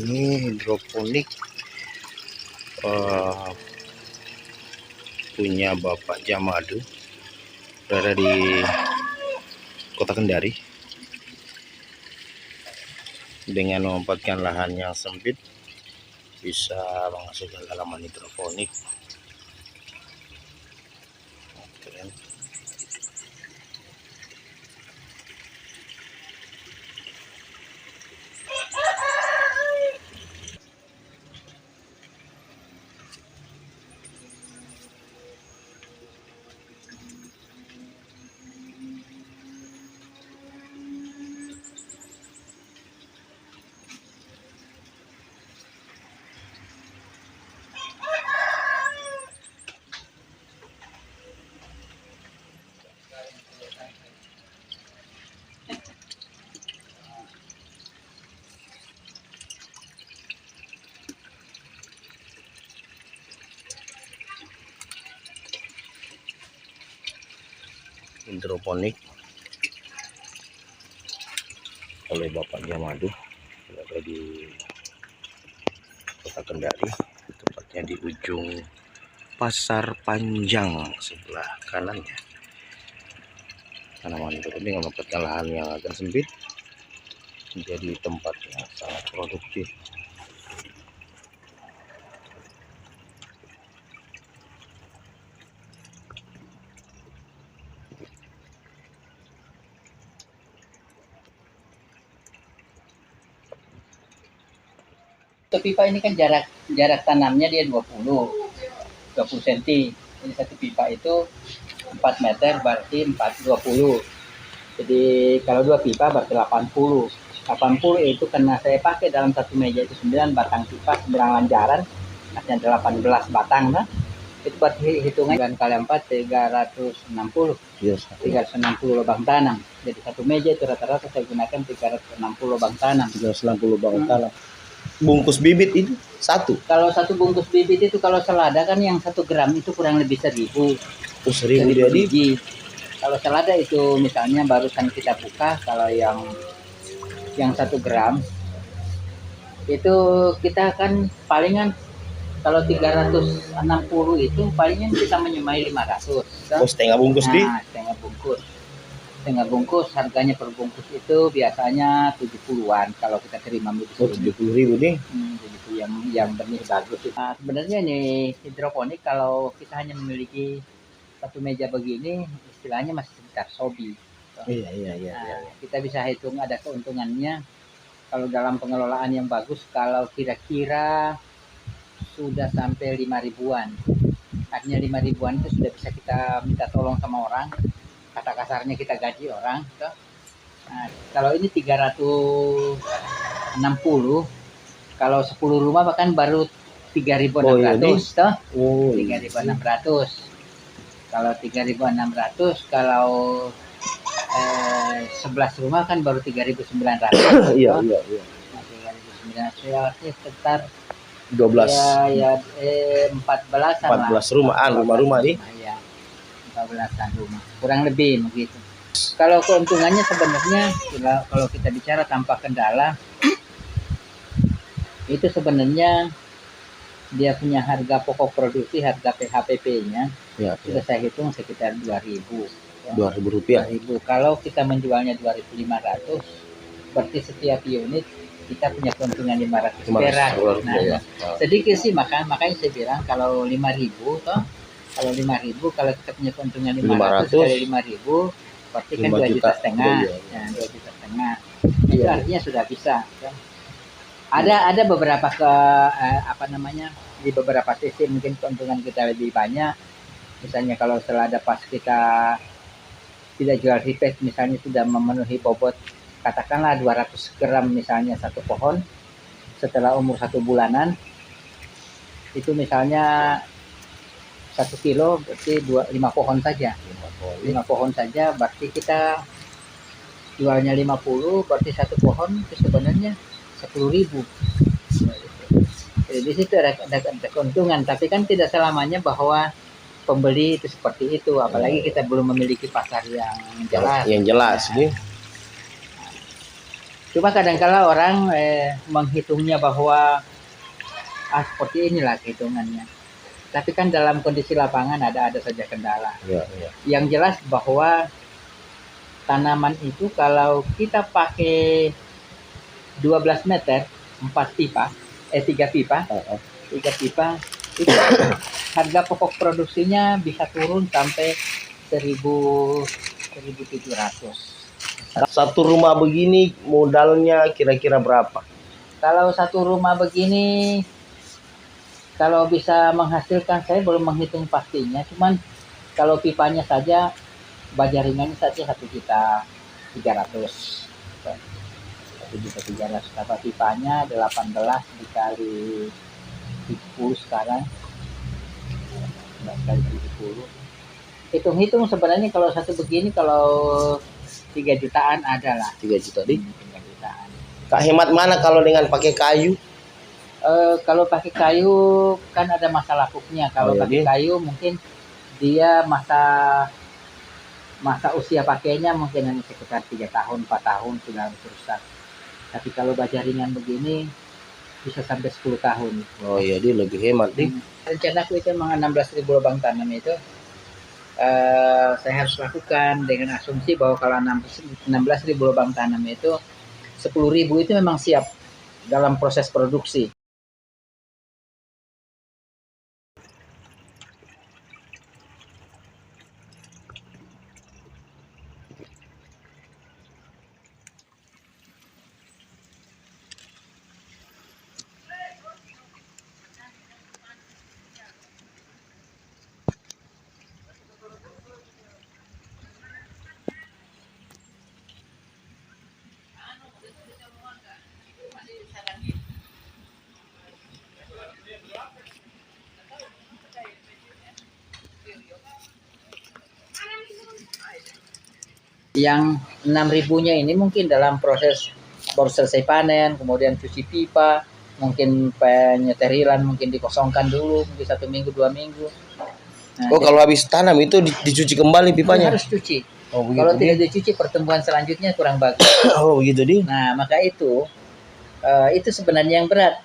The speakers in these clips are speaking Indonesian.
Ini hidroponik punya Bapak Jamadu, berada di Kota Kendari. Dengan memanfaatkan lahan yang sempit, bisa menghasilkan tanaman hidroponik. Keren. Hidroponik oleh Bapak Jamadu, berada di Kota Kendari, tepatnya di ujung Pasar Panjang sebelah kanannya. Tanaman hidroponik memanfaatkan lahan yang agak sempit menjadi tempat yang sangat produktif. Satu pipa ini kan jarak tanamnya dia 20 cm. Jadi satu pipa itu 4 meter berarti 20. Jadi kalau 2 pipa berarti 80. 80 itu karena saya pakai dalam satu meja itu 9 batang pipa, 9 lanjaran, artinya 18 batang, nah. Itu berarti hitungan kali 4 360. Yes. 360 lubang tanam. Jadi satu meja itu rata-rata saya gunakan 360 lubang tanam. 360 lubang tanam. Bungkus bibit itu satu. Kalau satu bungkus bibit itu kalau selada kan yang 1 gram itu kurang lebih 1000. 1000 jadi. biji. Kalau selada itu misalnya barusan kita buka, kalau yang 1 gram itu kita kan palingan kalau 360 itu palingan kita menyemai 500. Oh, setengah bungkus di? Setengah bungkus. Setengah bungkus harganya per bungkus itu biasanya 70-an kalau kita terima begitu. Oh, 70.000 nih. Begitu yang benih bagus. Nah, sebenarnya ini hidroponik kalau kita hanya memiliki satu meja begini, istilahnya masih sekitar hobi. Iya. Kita bisa hitung ada keuntungannya kalau dalam pengelolaan yang bagus, kalau kira-kira sudah sampai 5.000-an. Artinya 5.000-an itu sudah bisa kita minta tolong sama orang. Kata kasarnya kita gaji orang. Nah, kalau ini 360, kalau 10 rumah bahkan baru 3.600. Oh, iya, 3.600. Kalau 3.600, kalau 11 rumah kan baru 3.900. Iya. Nah, 3.900 ya sekitar 12. Ya 14 rumah nih. Ya, 14-an rumah. Kurang lebih begitu. Kalau keuntungannya sebenarnya kalau kita bicara tanpa kendala itu sebenarnya dia punya harga pokok produksi, harga PHPP-nya sudah saya hitung sekitar 2.000. Ya. 2.000 rupiah. 2.000. Kalau kita menjualnya 2.500, berarti setiap unit kita punya keuntungan 500 perak. Nah, sedikit sih makanya saya bilang kalau 5.000 toh. Kalau 5.000, kalau kita punya keuntungan 500 kali 5.000, berarti kan 2,5 juta. Ya, 2,5 juta. Itu artinya sudah bisa. Ya. Ada beberapa di beberapa sisi mungkin keuntungan kita lebih banyak. Misalnya kalau selada pas kita tidak jual repeat, misalnya sudah memenuhi bobot katakanlah 200 gram misalnya satu pohon, setelah umur 1 bulanan itu misalnya 1 kilo berarti 5 pohon saja. 5 pohon saja berarti kita jualnya 50, berarti 1 pohon itu sebenarnya 10.000. Jadi di situ ada keuntungan, tapi kan tidak selamanya bahwa pembeli itu seperti itu, apalagi kita belum memiliki pasar yang jelas. Yang jelas nih. Cuma kadang-kala orang menghitungnya bahwa seperti inilah hitungannya. Tapi kan dalam kondisi lapangan ada saja kendala. Ya, ya. Yang jelas bahwa tanaman itu kalau kita pakai 12 meter 4 pipa 3 pipa 3 pipa itu harga pokok produksinya bisa turun sampai 1.700. Satu rumah begini modalnya kira-kira berapa? Kalau satu rumah begini kalau bisa menghasilkan, saya belum menghitung pastinya, cuman kalau pipanya saja bajaringannya saja 1.300.000. 1.300.000 apa pipanya 18 dikali 10 sekarang 18 kali 70. Hitung-hitung sebenarnya kalau satu begini kalau 3 jutaan ada lah. 3 juta di. 3 jutaan. Kak, hemat mana kalau dengan pakai kayu? Kalau pakai kayu kan ada masa lapuknya. Kalau pakai kayu mungkin dia masa usia pakainya mungkin hanya sekitar 3 tahun 4 tahun sudah rusak. Tapi kalau bajaringan begini bisa sampai 10 tahun. Oh iya, dia lebih hemat nih. Rencanaku itu memang 16.000 lubang tanam itu saya harus lakukan dengan asumsi bahwa kalau 16.000 lubang tanam itu 10.000 itu memang siap dalam proses produksi. Yang 6.000-nya ini mungkin dalam proses baru selesai panen, kemudian cuci pipa, mungkin penyeterilan, mungkin dikosongkan dulu, mungkin 1 minggu 2 minggu. Nah, kalau habis tanam itu dicuci kembali pipanya? Harus cuci. Kalau tidak dicuci pertumbuhan selanjutnya kurang bagus. Oh begitu di. Nah maka itu sebenarnya yang berat.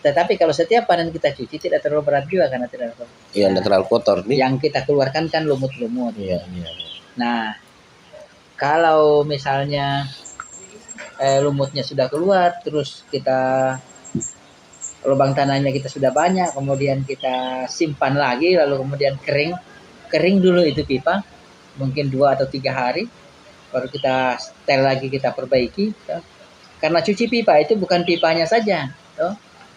Tetapi kalau setiap panen kita cuci tidak terlalu berat juga karena tidak terlalu. Iya, tidak terlalu kotor nih. Yang kita keluarkan kan lumut-lumut. Iya, iya. Nah, kalau misalnya lumutnya sudah keluar, terus kita lubang tanahnya kita sudah banyak, kemudian kita simpan lagi, lalu kemudian kering dulu itu pipa, mungkin 2 atau 3 hari, baru kita setel lagi, kita perbaiki. Karena cuci pipa itu bukan pipanya saja,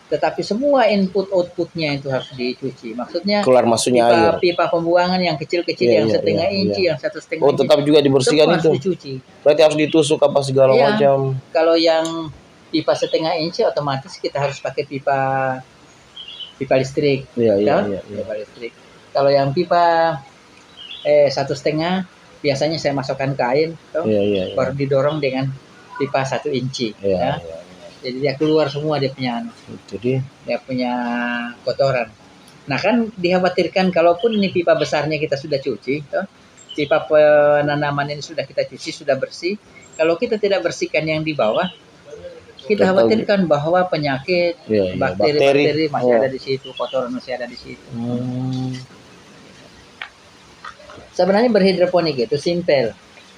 tetapi semua input outputnya itu harus dicuci. Maksudnya keluar masuknya air. Pipa pembuangan yang kecil-kecil yang setengah inci, yang 1,5 inci. Oh tetap juga dibersihkan itu. Harus dicuci. Berarti harus ditusuk apa segala macam. Kalau yang pipa setengah inci otomatis kita harus pakai pipa listrik. Pipa listrik. Kalau yang pipa 1,5 biasanya saya masukkan kain, baru didorong dengan pipa 1 inci. Jadi dia keluar semua dia punya kotoran. Nah kan dikhawatirkan kalaupun ini pipa besarnya kita sudah cuci, pipa penanaman ini sudah kita cuci, sudah bersih. Kalau kita tidak bersihkan yang di bawah, kita khawatirkan bahwa penyakit, bakteri masih ada di situ, kotoran masih ada di situ. Sebenarnya berhidroponik itu simpel,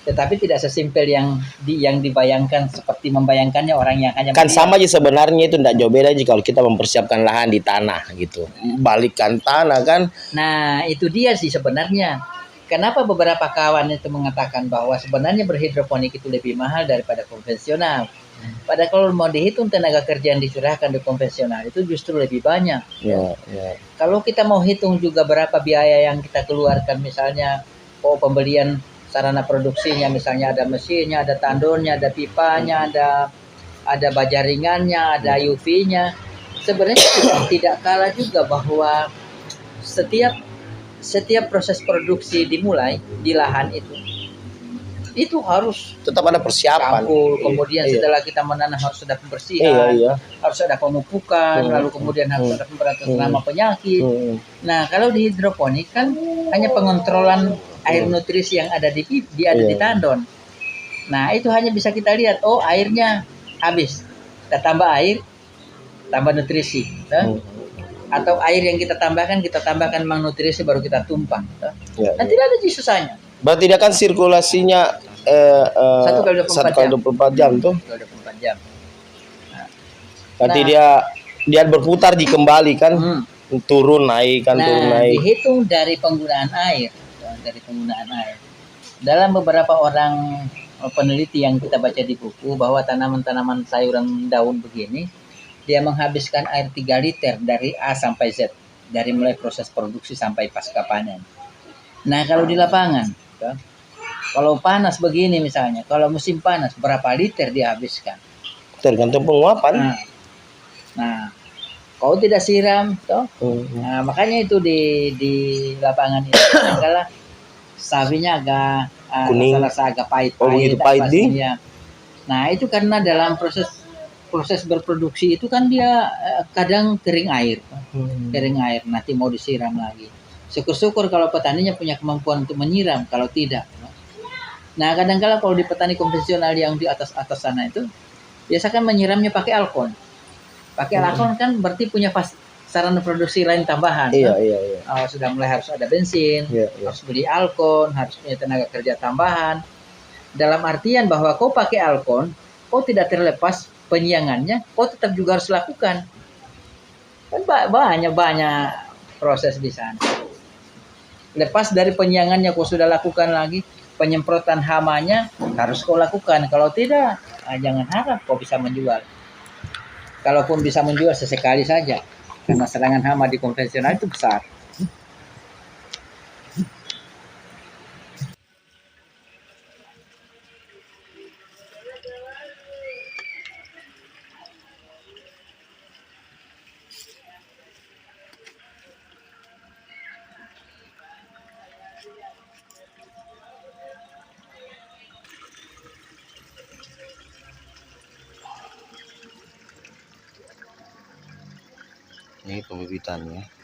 tetapi tidak sesimpel yang dibayangkan, seperti membayangkannya orang yang hanya kan sama aja sebenarnya, itu tidak jauh beda aja kalau kita mempersiapkan lahan di tanah gitu, balikkan tanah kan. Nah itu dia sih sebenarnya kenapa beberapa kawan itu mengatakan bahwa sebenarnya berhidroponik itu lebih mahal daripada konvensional. Padahal kalau mau dihitung tenaga kerja yang dicurahkan di konvensional itu justru lebih banyak. Kalau kita mau hitung juga berapa biaya yang kita keluarkan, misalnya pembelian sarana produksinya, misalnya ada mesinnya, ada tandonnya, ada pipanya, ada bajaringannya, ada UV-nya. Sebenarnya tidak kalah juga bahwa setiap proses produksi dimulai di lahan itu harus tetap ada persiapan. Kemudian setelah kita menanam harus ada pembersihan, harus ada pemupukan, lalu kemudian harus ada pemberantasan hama penyakit. Nah kalau di hidroponik kan hanya pengontrolan air nutrisi yang ada di tandon. Nah itu hanya bisa kita lihat, airnya habis. Kita tambah air, tambah nutrisi, toh. Atau air yang kita tambahkan memang nutrisi baru kita tumpah. Ya, Nanti tidak ada susahnya. berarti dia kan sirkulasinya 1 kali 24 jam tuh. 24 jam. Berarti dia berputar kembali kan, turun naik kan, turun naik. Dihitung dari penggunaan air, Dalam beberapa orang peneliti yang kita baca di buku bahwa tanaman-tanaman sayuran daun begini dia menghabiskan air 3 liter dari A sampai Z, dari mulai proses produksi sampai pasca panen. Nah, kalau di lapangan, kalau panas begini misalnya, kalau musim panas berapa liter dihabiskan? Tergantung penguapan. Nah, kau tidak siram, toh? Nah, makanya itu di lapangan itu adalah sawinya agak kuning, agak pahit. Begitu pahit Nah, itu karena dalam proses berproduksi itu kan dia kadang kering air, nanti mau disiram lagi. Syukur-syukur kalau petaninya punya kemampuan untuk menyiram, kalau tidak. Nah, kadang-kala kalau di petani konvensional yang di atas sana itu biasakan menyiramnya pakai alkon. Pakai alkon kan berarti punya sarana produksi lain tambahan. Iya. Sudah mulai harus ada bensin, harus beli alkon, harus punya tenaga kerja tambahan. Dalam artian bahwa kau pakai alkon, kau tidak terlepas penyiangannya, kau tetap juga harus lakukan. Kan banyak proses di sana. Lepas dari penyiangannya kau sudah lakukan lagi, penyemprotan hamanya harus kau lakukan. Kalau tidak, jangan harap kau bisa menjual. Kalaupun bisa menjual sesekali saja, karena serangan hama di konvensional itu besar. Ini pembibitannya.